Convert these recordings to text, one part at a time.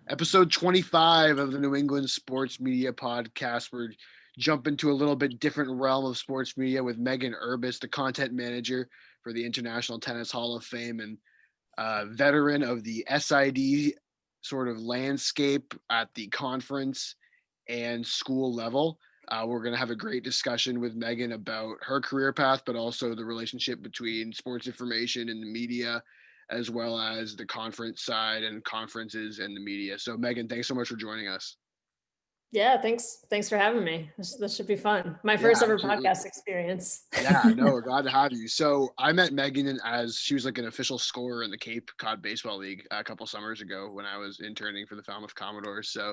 Episode 25 of the New England Sports Media Podcast. We're jumping to a little bit different realm of sports media with Megan Erbes, the content manager for the International Tennis Hall of Fame and veteran of the SID sort of landscape at the conference and school level. We're going to have a great discussion with Megan about her career path, but also the relationship between sports information and the media, as well as the conference side and conferences and the media. So, Megan, thanks so much for joining us. Yeah, thanks. Thanks for having me. This should be fun. My Yeah, first ever absolutely. podcast experience. Yeah, no, we're glad to have you. So I met Megan as she was like an official scorer in the Cape Cod Baseball League a couple summers ago when I was interning for the Falmouth Commodores. So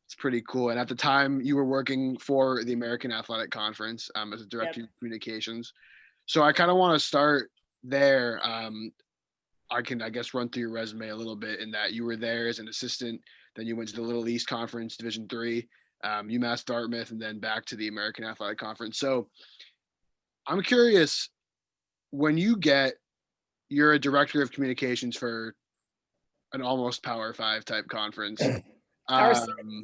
it's pretty cool. And at the time, you were working for the American Athletic Conference as a director Yep. of communications. So I kind of want to start there. I can, I guess, run through your resume a little bit in that you were there as an assistant. Then you went to the Little East Conference, Division III, UMass Dartmouth, and then back to the American Athletic Conference. So I'm curious, when you're a director of communications for an almost Power Five type conference, Our s- um,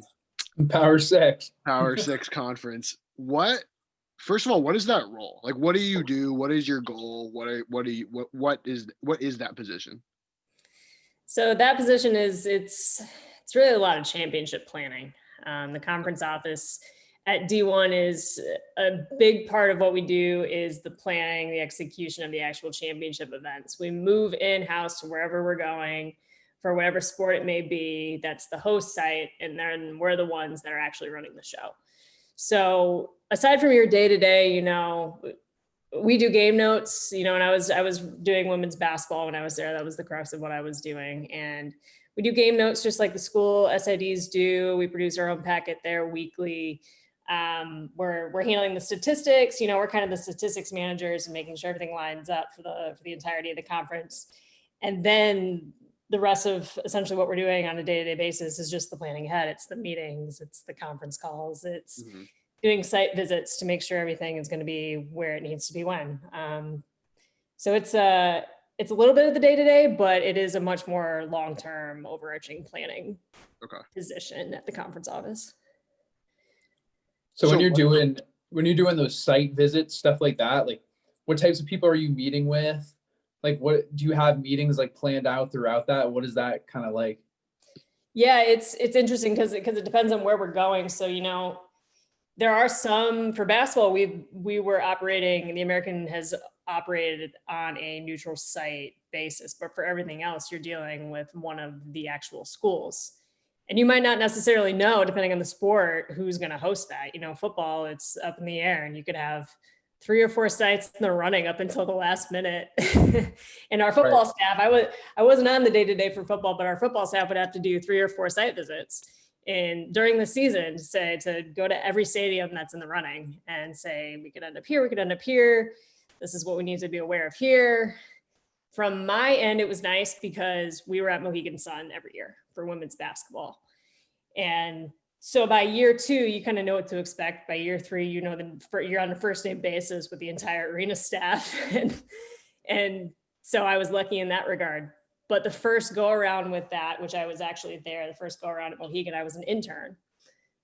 Power six. Power Six conference. First of all, what is that role? Like, what do you do? What is your goal? What is that position? So that position is it's really a lot of championship planning. The conference office at D1 is a big part of what we do is the planning, the execution of the actual championship events. We move in-house to wherever we're going for whatever sport it may be. That's the host site, and then we're the ones that are actually running the show. So aside from your day-to-day, we do game notes, and I was doing women's basketball when I was there. That was the crux of what I was doing. And we do game notes just like the school SIDs do. We produce our own packet there weekly. We're handling the statistics, we're kind of the statistics managers and making sure everything lines up for the entirety of the conference. And then the rest of essentially what we're doing on a day-to-day basis is just the planning ahead. It's the meetings, it's the conference calls, it's Mm-hmm. doing site visits to make sure everything is going to be where it needs to be when. So it's a little bit of the day-to-day, but it is a much more long-term overarching planning position at the conference office. So when you're doing those site visits, stuff like that, like what types of people are you meeting with? Like what do you have meetings like planned out throughout that? What is that kind of like? Yeah, it's interesting because it depends on where we're going. So, there are some for basketball, we were operating, the American has operated on a neutral site basis, but for everything else, you're dealing with one of the actual schools. And you might not necessarily know, depending on the sport, who's going to host that. Football, it's up in the air, and you could have 3 or 4 sites in the running up until the last minute. And our football staff, I wasn't on the day-to-day for football, but our football staff would have to do 3 or 4 site visits and during the season to go to every stadium that's in the running and say, we could end up here, we could end up here. This is what we need to be aware of here. From my end, it was nice because we were at Mohegan Sun every year for women's basketball. And so by year 2, you kind of know what to expect. By year 3, you're on a first name basis with the entire arena staff. And so I was lucky in that regard. But the first go around with that, which I was actually there, the first go around at Mohegan, I was an intern.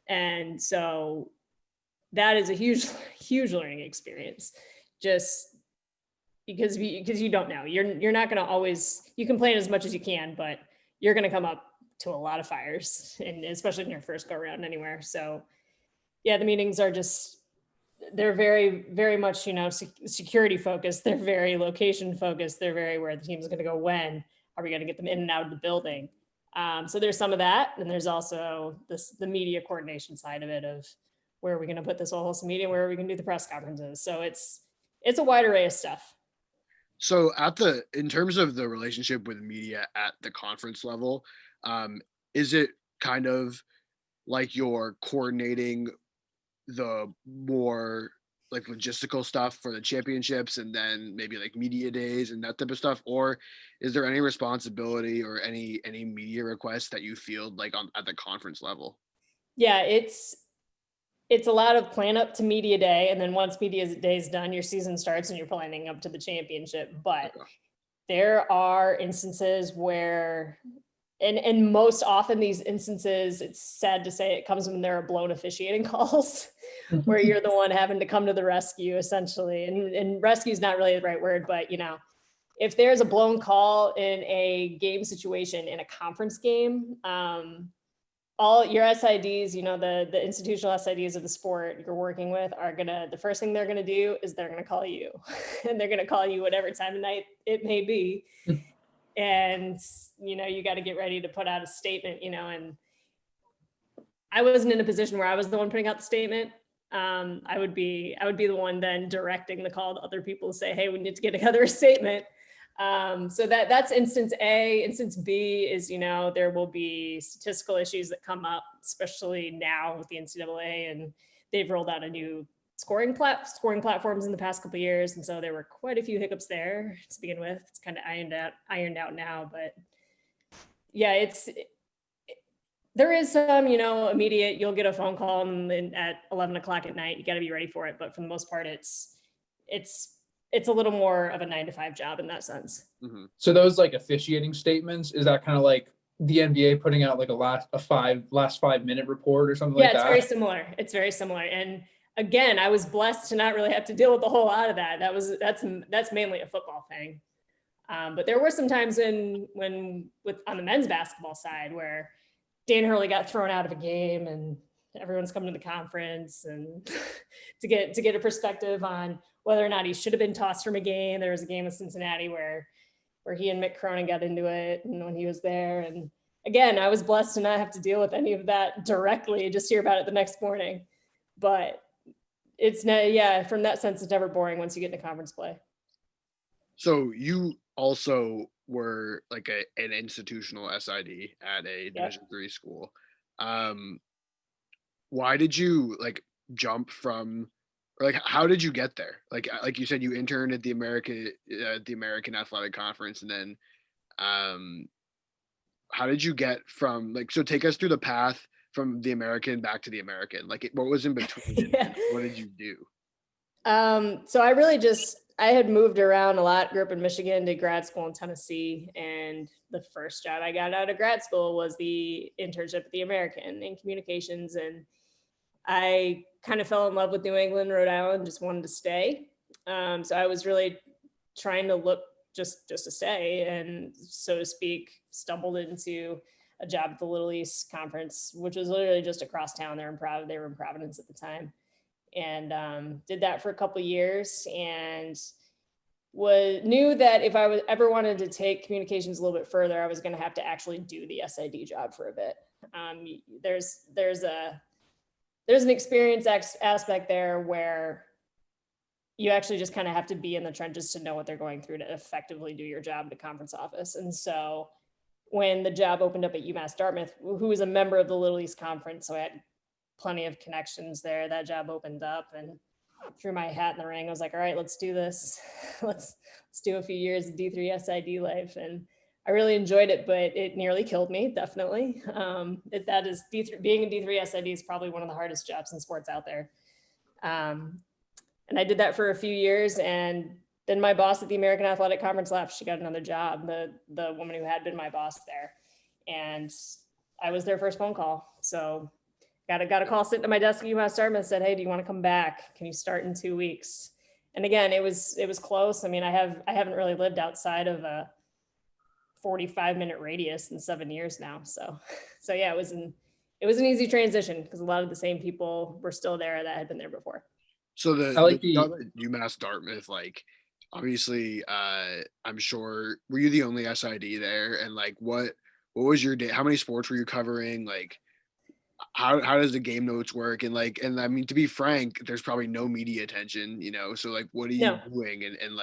And so that is a huge, huge learning experience. Just because you don't know, you're not going to always, you can plan as much as you can, but you're going to come up to a lot of fires, and especially in your first go around anywhere. So yeah, the meetings are they're very, very much, security focused. They're very location focused. They're very where the team is going to go when. Are we going to get them in and out of the building? So there's some of that. And there's also the media coordination side of it of where are we going to put this whole host media, where are we going to do the press conferences? So it's a wide array of stuff. So in terms of the relationship with media at the conference level, is it kind of like you're coordinating the more like logistical stuff for the championships and then maybe like media days and that type of stuff, or is there any responsibility or any media requests that you field like at the conference level? Yeah, it's a lot of plan up to media day, and then once media day is done, your season starts and you're planning up to the championship. But there are instances where and most often these instances, it's sad to say, it comes when there are blown officiating calls where you're the one having to come to the rescue essentially. And rescue is not really the right word, but if there's a blown call in a game situation in a conference game, all your SIDs, the institutional SIDs of the sport you're working with the first thing they're gonna do is they're gonna call you and they're gonna call you whatever time of night it may be. And, you got to get ready to put out a statement, and I wasn't in a position where I was the one putting out the statement. I would be the one then directing the call to other people to say, hey, we need to get together a statement. So that's instance A. Instance B is, there will be statistical issues that come up, especially now with the NCAA, and they've rolled out a new scoring platforms in the past couple of years. And so there were quite a few hiccups there to begin with. It's kind of ironed out now, but yeah, there is some, immediate, you'll get a phone call at 11 o'clock at night, you got to be ready for it. But for the most part, it's a little more of a 9 to 5 job in that sense. Mm-hmm. So those like officiating statements, is that kind of like the NBA putting out like a last 5-minute report or something like that? Yeah, it's very similar. And again, I was blessed to not really have to deal with a whole lot of that. That's mainly a football thing. But there were some times on the men's basketball side where Dan Hurley got thrown out of a game and everyone's coming to the conference and to get a perspective on whether or not he should have been tossed from a game. There was a game in Cincinnati where he and Mick Cronin got into it, and when he was there. And again, I was blessed to not have to deal with any of that directly, just hear about it the next morning. But it's from that sense, it's never boring once you get into conference play. So you also were like an institutional SID at a Division III school. Why did you jump from, or how did you get there? Like you said, you interned at the American Athletic Conference, and then how did you get from so take us through the path from the American back to the American. What was in between? Yeah. What did you do? So I had moved around a lot, grew up in Michigan, did grad school in Tennessee. And the first job I got out of grad school was the internship at the American in communications. And I kind of fell in love with New England, Rhode Island, just wanted to stay. So I was really trying to look just to stay, and so to speak, stumbled into a job at the Little East Conference, which was literally just across town. They were in Providence at the time. And did that for a couple of years, and knew that if I ever wanted to take communications a little bit further, I was going to have to actually do the SID job for a bit. There's an experience aspect there where you actually just kind of have to be in the trenches to know what they're going through to effectively do your job at a conference office. And so when the job opened up at UMass Dartmouth, who was a member of the Little East Conference, so I had plenty of connections there, that job opened up and threw my hat in the ring. I was like, all right, let's do this. Let's do a few years of D3 SID life. And I really enjoyed it, but it nearly killed me, definitely. Being a D3 SID is probably one of the hardest jobs in sports out there. And I did that for a few years, and then my boss at the American Athletic Conference left. She got another job, the woman who had been my boss there. And I was their first phone call. So got a call sitting at my desk at UMass Dartmouth, said, hey, do you want to come back? Can you start in 2 weeks? And again, it was close. I mean, I haven't really lived outside of a 45-minute radius in 7 years now. So yeah, it was an easy transition because a lot of the same people were still there that had been there before. So the UMass Dartmouth, obviously, I'm sure, were you the only SID there? And what was your day? How many sports were you covering? How does the game notes work? And I mean, to be frank, there's probably no media attention, so what are you doing? And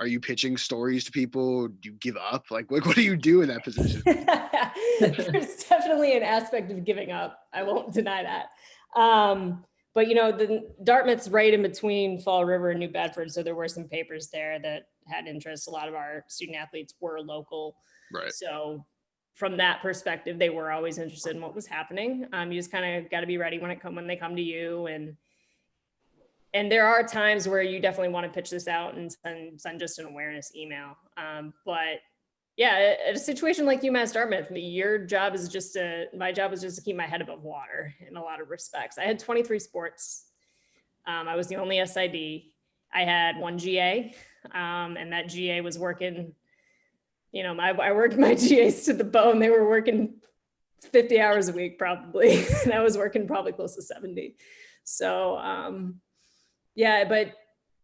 are you pitching stories to people? Do you give up? What do you do in that position? There's definitely an aspect of giving up. I won't deny that. But the Dartmouth's right in between Fall River and New Bedford. So there were some papers there that had interest. A lot of our student athletes were local. Right. So from that perspective, they were always interested in what was happening. You just kind of got to be ready when they come to you. And there are times where you definitely want to pitch this out and send just an awareness email. But Yeah, at a situation like UMass Dartmouth, my job was just to keep my head above water in a lot of respects. I had 23 sports. I was the only SID. I had one GA, and that GA was working, I worked my GAs to the bone. They were working 50 hours a week probably, and I was working probably close to 70. So yeah, but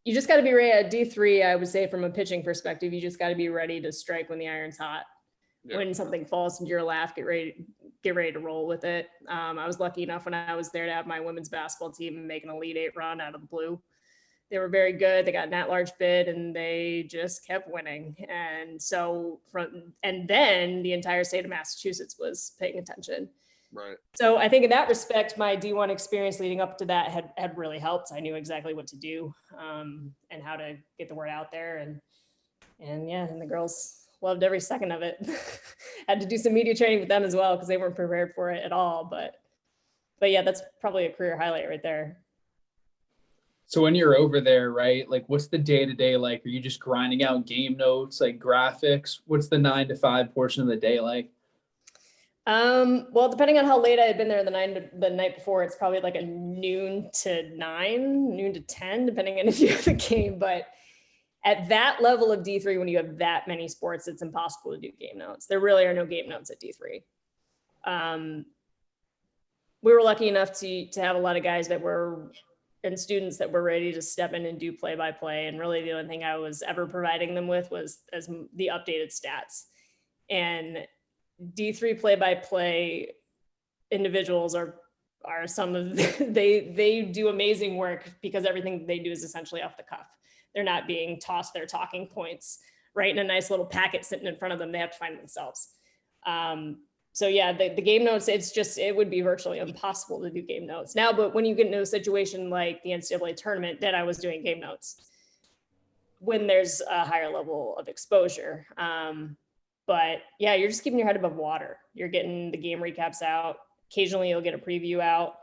you just got to be ready at D3. I would say from a pitching perspective, you just got to be ready to strike when the iron's hot. Yeah. When something falls into your lap, get ready to roll with it. I was lucky enough when I was there to have my women's basketball team make an Elite Eight run out of the blue. They were very good. They got an at-large bid and they just kept winning. And then the entire state of Massachusetts was paying attention. Right. So I think in that respect, my D1 experience leading up to that had really helped. I knew exactly what to do and how to get the word out there. And the girls loved every second of it. Had to do some media training with them as well because they weren't prepared for it at all. But yeah, that's probably a career highlight right there. So when you're over there, right, like what's the day-to-day like? Are you just grinding out game notes, like graphics? What's the 9 to 5 portion of the day like? Well, depending on how late I had been there the night before, it's probably like a noon to 10, depending on if you have a game. But at that level of D3, when you have that many sports, it's impossible to do game notes. There really are no game notes at D3. We were lucky enough to have a lot of guys and students that were ready to step in and do play-by-play. And really the only thing I was ever providing them with was as the updated stats. And D3 play-by-play individuals are some of they do amazing work because everything they do is essentially off the cuff. They're not being tossed their talking points right in a nice little packet sitting in front of them. They have to find themselves. So yeah, the game notes, it would be virtually impossible to do game notes now. But when you get into a situation like the NCAA tournament, then I was doing game notes when there's a higher level of exposure. But yeah, you're just keeping your head above water. You're getting the game recaps out. Occasionally you'll get a preview out.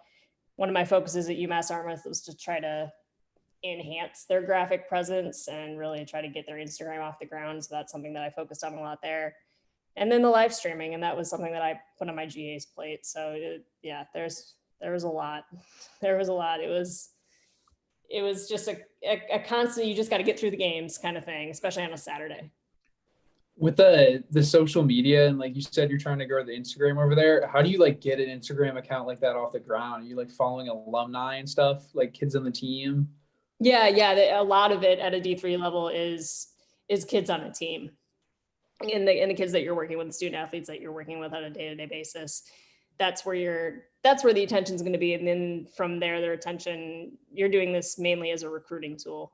One of my focuses at UMass Dartmouth was to try to enhance their graphic presence and really try to get their Instagram off the ground. So that's something that I focused on a lot there. And then the live streaming, and that was something that I put on my GA's plate. So there was a lot. There was a lot. It was just a constant, you just got to get through the games kind of thing, especially on a Saturday. With the social media, and like you said, you're trying to grow the Instagram over there. How do you like get an Instagram account like that off the ground? Are you like following alumni and stuff, like kids on the team? Yeah. A lot of it at a D3 level is kids on the team. And the kids that you're working with, the student athletes that you're working with on a day-to-day basis, that's where the attention is going to be. And then from there, their attention, you're doing this mainly as a recruiting tool.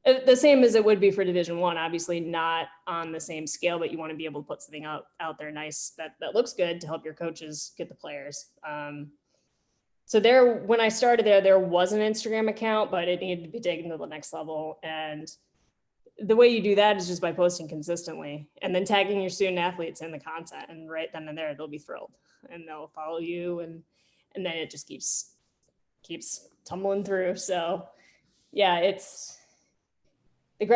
The same as it would be for Division I, obviously not on the same scale, but you want to be able to put something out there nice that looks good to help your coaches get the players. So when I started there was an Instagram account, but it needed to be taken to the next level. And the way you do that is just by posting consistently and then tagging your student athletes in the content, and right then and there, they'll be thrilled and they'll follow you. And then it just keeps tumbling through. So yeah, it's the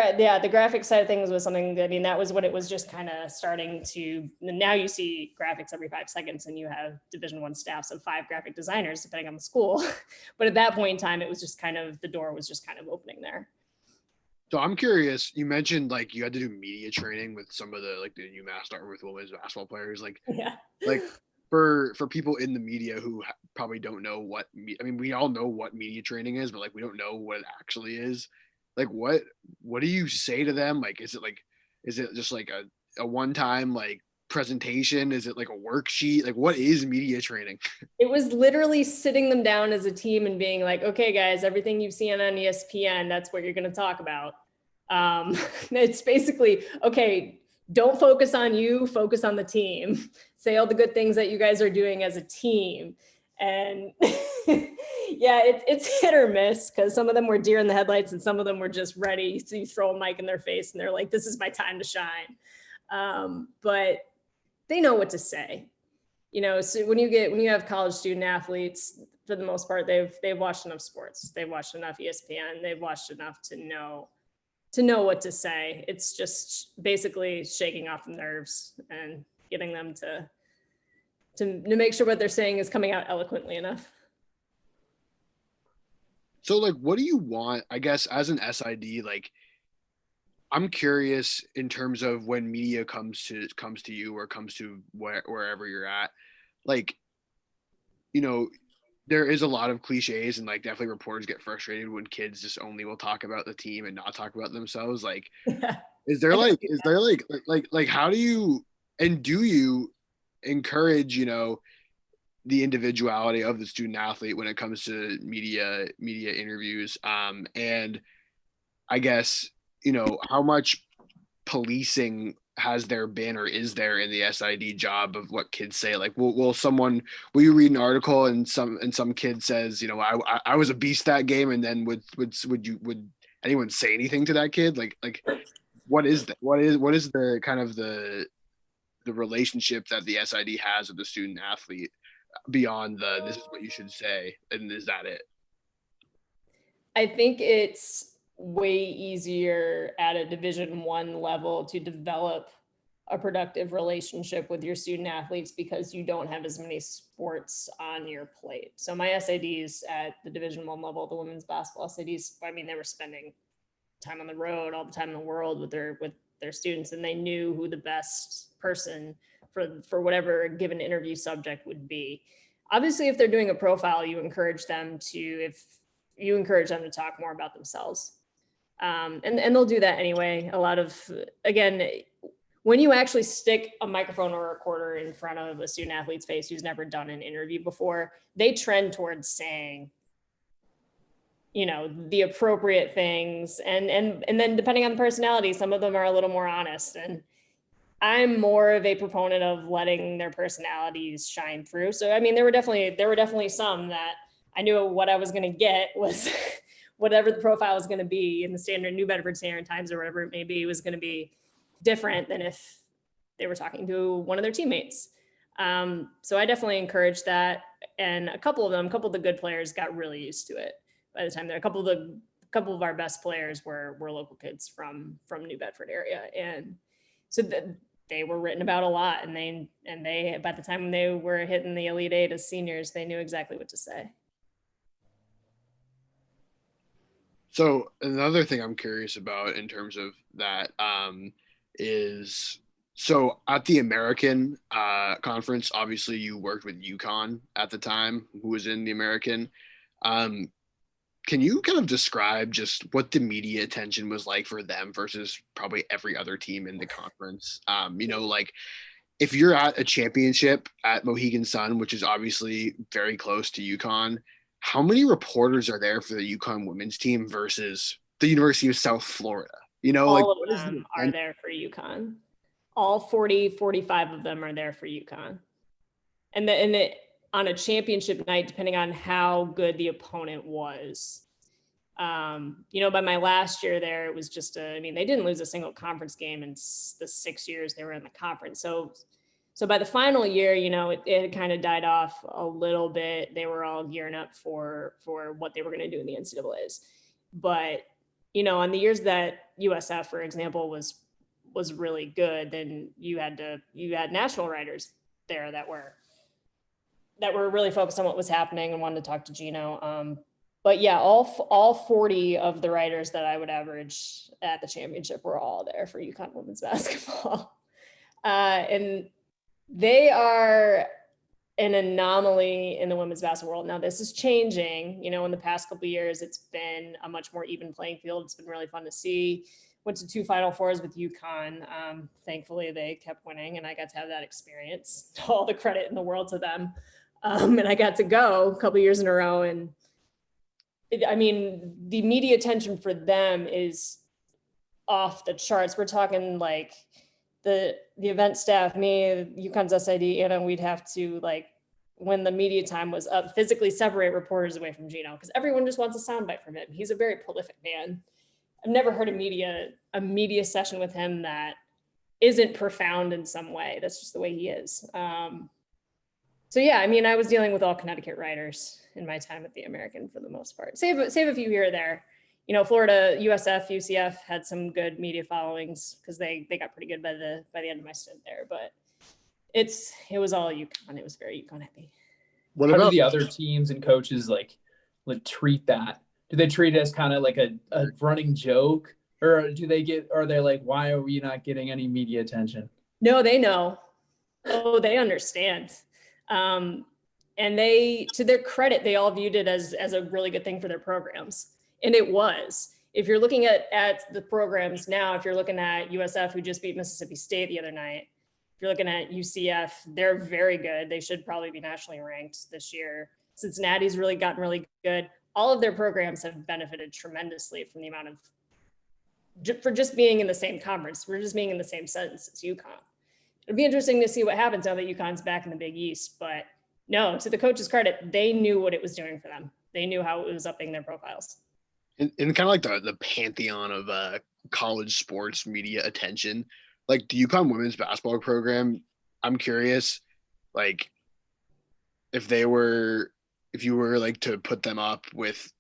graphic side of things was something that, that was what it was just kind of starting to, now you see graphics every 5 seconds and you have Division I staffs of 5 graphic designers, depending on the school. But at that point in time, it was just the door was just kind of opening there. So I'm curious, you mentioned like you had to do media training with some of the UMass Dartmouth women's basketball players. Like for people in the media who probably don't know we all know what media training is, but like we don't know what it actually is. Like what do you say to them? Like is it just like a one-time like presentation? Is it like a worksheet? Like what is media training? It was literally sitting them down as a team and being like, okay guys, everything you've seen on ESPN, that's what you're going to talk about. It's basically, okay, don't focus on you, focus on the team. Say all the good things that you guys are doing as a team. And yeah, it's hit or miss, because some of them were deer in the headlights and some of them were just ready. So you throw a mic in their face and they're like, this is my time to shine. But they know what to say. So when you have college student athletes, for the most part, they've watched enough sports. They've watched enough ESPN. They've watched enough to know know what to say. It's just basically shaking off the nerves and getting them to make sure what they're saying is coming out eloquently enough. So like, what do you want, I guess, as an SID? Like, I'm curious in terms of when media comes to you or comes to wherever you're at, like, you know, there is a lot of cliches and like definitely reporters get frustrated when kids just only will talk about the team and not talk about themselves. Like, is there like how do you and do you encourage, the individuality of the student athlete when it comes to media interviews? And I guess, how much policing has there been or is there in the SID job of what kids say? Like, will you read an article and some kid says, I was a beast that game, and then would anyone say anything to that kid? Like what is that? What is the kind of the relationship that the SID has with the student athlete beyond this is what you should say, and is that it? I think it's way easier at a Division I level to develop a productive relationship with your student athletes because you don't have as many sports on your plate. So my SIDs at the Division I level, the women's basketball SIDs, I mean, they were spending time on the road all the time in the world with their students, and they knew who the best person for whatever given interview subject would be. Obviously, if they're doing a profile, you encourage them to talk more about themselves. And they'll do that anyway. A lot of, again, when you actually stick a microphone or a recorder in front of a student athlete's face who's never done an interview before, they trend towards saying, the appropriate things. And then depending on the personality, some of them are a little more honest. And I'm more of a proponent of letting their personalities shine through. So, I mean, there were definitely some that I knew what I was going to get was whatever the profile was going to be in the standard New Bedford Standard Times or whatever it may be, was going to be different than if they were talking to one of their teammates. So I definitely encouraged that. And a couple of the good players got really used to it by the time. A couple of our best players were local kids from New Bedford area. And so they were written about a lot, and they by the time they were hitting the Elite Eight as seniors, they knew exactly what to say. So another thing I'm curious about in terms of that is, so at the American conference, obviously you worked with UConn at the time, who was in the American. Um, can you kind of describe just what the media attention was like for them versus probably every other team in the conference? Like if you're at a championship at Mohegan Sun, which is obviously very close to UConn, how many reporters are there for the UConn women's team versus the University of South Florida? All what of is them are there for UConn. All 45 of them are there for UConn. And on a championship night, depending on how good the opponent was, by my last year there, it was just they didn't lose a single conference game in the 6 years they were in the conference. So by the final year, it kind of died off a little bit. They were all gearing up for what they were going to do in the NCAAs. But, on the years that USF, for example, was really good, then you had national writers there that were really focused on what was happening and wanted to talk to Gino. But yeah, all 40 of the writers that I would average at the championship were all there for UConn women's basketball. And they are an anomaly in the women's basketball world. Now this is changing, in the past couple of years, it's been a much more even playing field. It's been really fun to see. Went to 2 Final Fours with UConn. Thankfully they kept winning and I got to have that experience. All the credit in the world to them. And I got to go a couple of years in a row. And the media attention for them is off the charts. We're talking like the event staff, me, UConn's SID, Anna, we'd have to, like, when the media time was up, physically separate reporters away from Gino because everyone just wants a soundbite from him. He's a very prolific man. I've never heard a media session with him that isn't profound in some way. That's just the way he is. So yeah, I was dealing with all Connecticut writers in my time at the American for the most part. Save a few here or there. Florida, USF, UCF had some good media followings because they got pretty good by the end of my stint there. But it was all UConn. It was very UConn heavy. What about the other teams and coaches like treat that? Do they treat it as kind of like a running joke, or are they like, why are we not getting any media attention? No, they know. Oh, they understand. And to their credit, they all viewed it as a really good thing for their programs. And it was. If you're looking at the programs now, if you're looking at USF, who just beat Mississippi State the other night, if you're looking at UCF, they're very good. They should probably be nationally ranked this year. Cincinnati's really gotten really good. All of their programs have benefited tremendously from the amount of, for just being in the same conference. We're just being in the same sentence as UConn. It'll be interesting to see what happens now that UConn's back in the Big East. But no, to the coach's credit, they knew what it was doing for them. They knew how it was upping their profiles. And kind of like the pantheon of college sports media attention, like the UConn women's basketball program, I'm curious, like if you were like to put them up with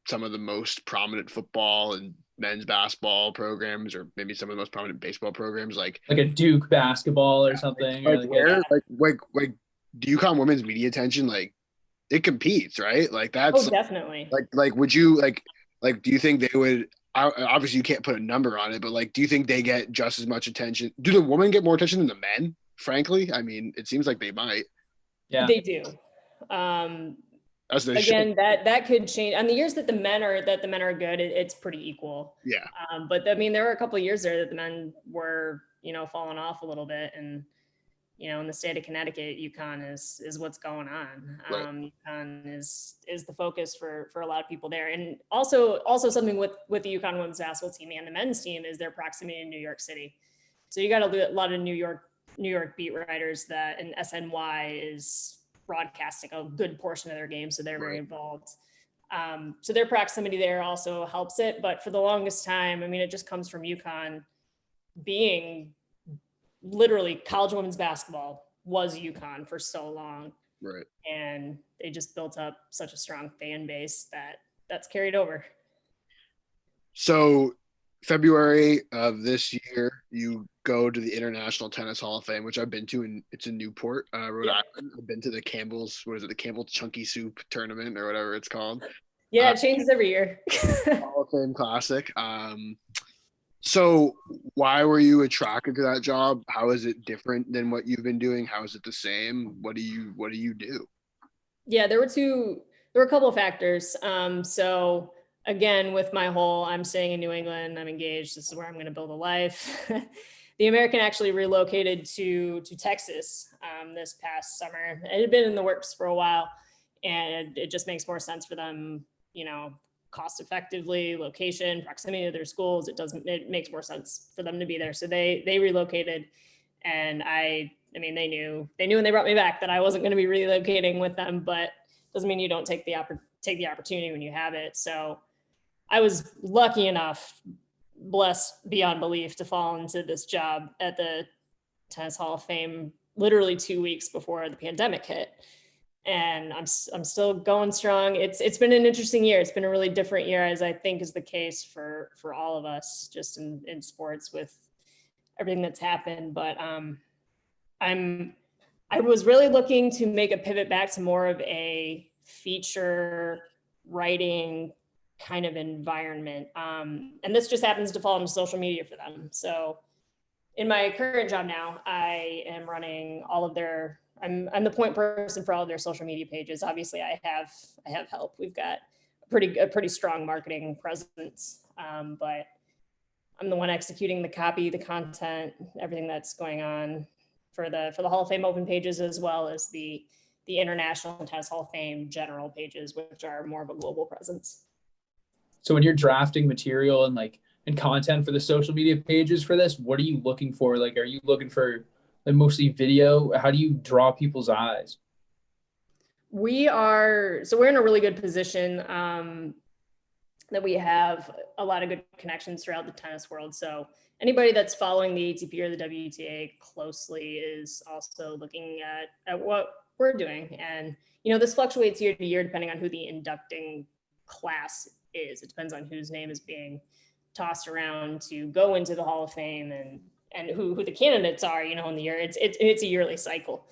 some of the most prominent football and men's basketball programs, or maybe some of the most prominent baseball programs, like a Duke basketball or something. Like the UConn women's media attention, like it competes, right? Like that's definitely. Like would you like do you think they would? Obviously, you can't put a number on it, but like, do you think they get just as much attention? Do the women get more attention than the men? Frankly, I mean, it seems like they might. Yeah, they do. Again, that could change. On the years that the men are good, it's pretty equal. Yeah. But I mean, there were a couple of years there that the men were, falling off a little bit, and in the state of Connecticut, UConn is what's going on. Right. UConn is the focus for a lot of people there, and also something with the UConn women's basketball team and the men's team is their proximity in New York City. So you got a lot of New York beat writers and SNY is broadcasting a good portion of their game, so they're very involved. So their proximity there also helps it. But for the longest time, I mean, it just comes from UConn being literally college women's basketball was UConn for so long. Right. And they just built up such a strong fan base that's carried over. So February of this year, you go to the International Tennis Hall of Fame, which I've been to, and it's in Newport, Rhode Island. I've been to the Campbell's, the Campbell Chunky Soup Tournament or whatever it's called. Yeah, it changes every year. Hall of Fame Classic. So why were you attracted to that job? How is it different than what you've been doing? How is it the same? What do you do? Yeah, there were a couple of factors. So again, with my whole, I'm staying in New England, I'm engaged, this is where I'm going to build a life. The American actually relocated to Texas this past summer. It had been in the works for a while, and it just makes more sense for them, cost effectively, location, proximity to their schools. It makes more sense for them to be there. So they relocated, and I mean, they knew when they brought me back that I wasn't going to be relocating with them, but doesn't mean you don't take the opportunity when you have it. So I was lucky enough, blessed beyond belief, to fall into this job at the Tennis Hall of Fame literally 2 weeks before the pandemic hit. And I'm still going strong. It's been an interesting year. It's been a really different year, as I think is the case for all of us, just in sports with everything that's happened. But I was really looking to make a pivot back to more of a feature writing kind of environment. And this just happens to fall into social media for them. So in my current job now, I am running all of their, I'm the point person for all of their social media pages. Obviously I have help. We've got a pretty strong marketing presence, but I'm the one executing the copy, the content, everything that's going on for the Hall of Fame open pages, as well as the International Tennis Hall of Fame general pages, which are more of a global presence. So when you're drafting material and content for the social media pages for this, what are you looking for? Like, are you looking for mostly video? How do you draw people's eyes? We're in a really good position that we have a lot of good connections throughout the tennis world. So anybody that's following the ATP or the WTA closely is also looking at what we're doing. And, this fluctuates year to year depending on who the inducting class is. It depends on whose name is being tossed around to go into the Hall of Fame, and who the candidates are, you know, in the year. It's a yearly cycle.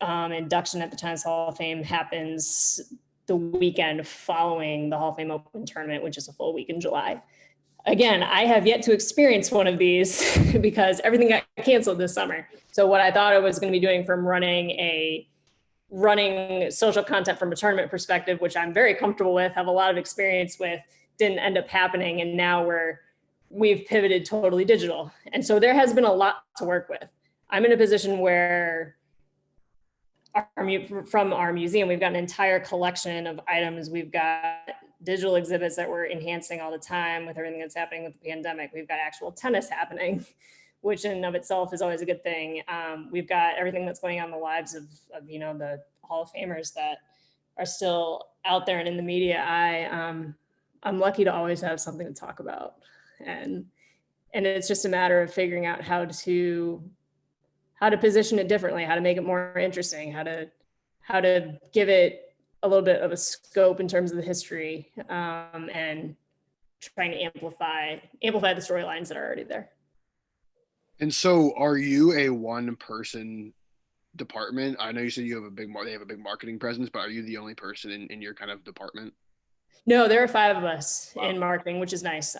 Induction at the Tennis Hall of Fame happens the weekend following the Hall of Fame Open tournament, which is a full week in July. Again, I have yet to experience one of these because everything got canceled this summer. So what I thought I was going to be doing from running social content from a tournament perspective, which I'm very comfortable with, have a lot of experience with, didn't end up happening. And now we've pivoted totally digital. And so there has been a lot to work with. I'm in a position where from our museum, we've got an entire collection of items. We've got digital exhibits that we're enhancing all the time with everything that's happening with the pandemic. We've got actual tennis happening, which in and of itself is always a good thing. We've got everything that's going on in the lives of you know, the Hall of Famers that are still out there and in the media. I'm lucky to always have something to talk about, and it's just a matter of figuring out how to position it differently, how to make it more interesting, how to give it a little bit of a scope in terms of the history, and trying to amplify the storylines that are already there. And so are you a one person department? I know you said you have they have a big marketing presence, but are you the only person in your kind of department? No, there are 5 of us in marketing, which is nice.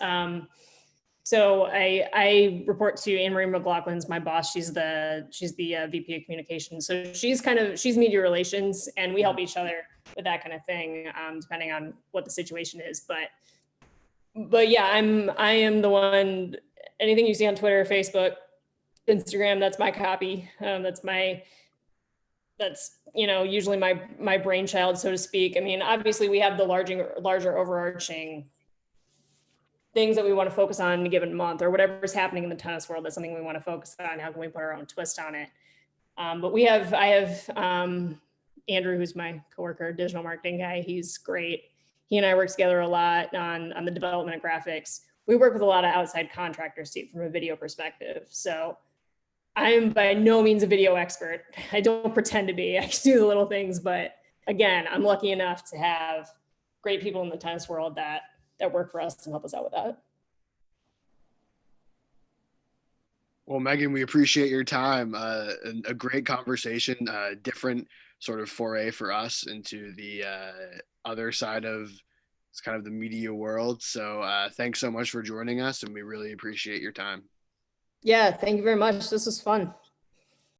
So I report to Anne Marie McLaughlin's my boss. She's the VP of communications. So she's media relations, and we help each other with that kind of thing, depending on what the situation is. But yeah, I am the one. Anything you see on Twitter, Facebook, Instagram, that's my copy. That's you know, usually my brainchild, so to speak. I mean, obviously we have the larger overarching things that we want to focus on in a given month, or whatever's happening in the tennis world. That's something we want to focus on. How can we put our own twist on it? But I have Andrew, who's my coworker, digital marketing guy. He's great. He and I work together a lot on the development of graphics. We work with a lot of outside contractors too, from a video perspective. So I'm by no means a video expert. I don't pretend to be. I can do the little things, but again, I'm lucky enough to have great people in the tennis world that work for us and help us out with that. Well, Megan, we appreciate your time. A great conversation, different sort of foray for us into the other side of it's kind of the media world. So thanks so much for joining us, and we really appreciate your time. Yeah, thank you very much. This was fun.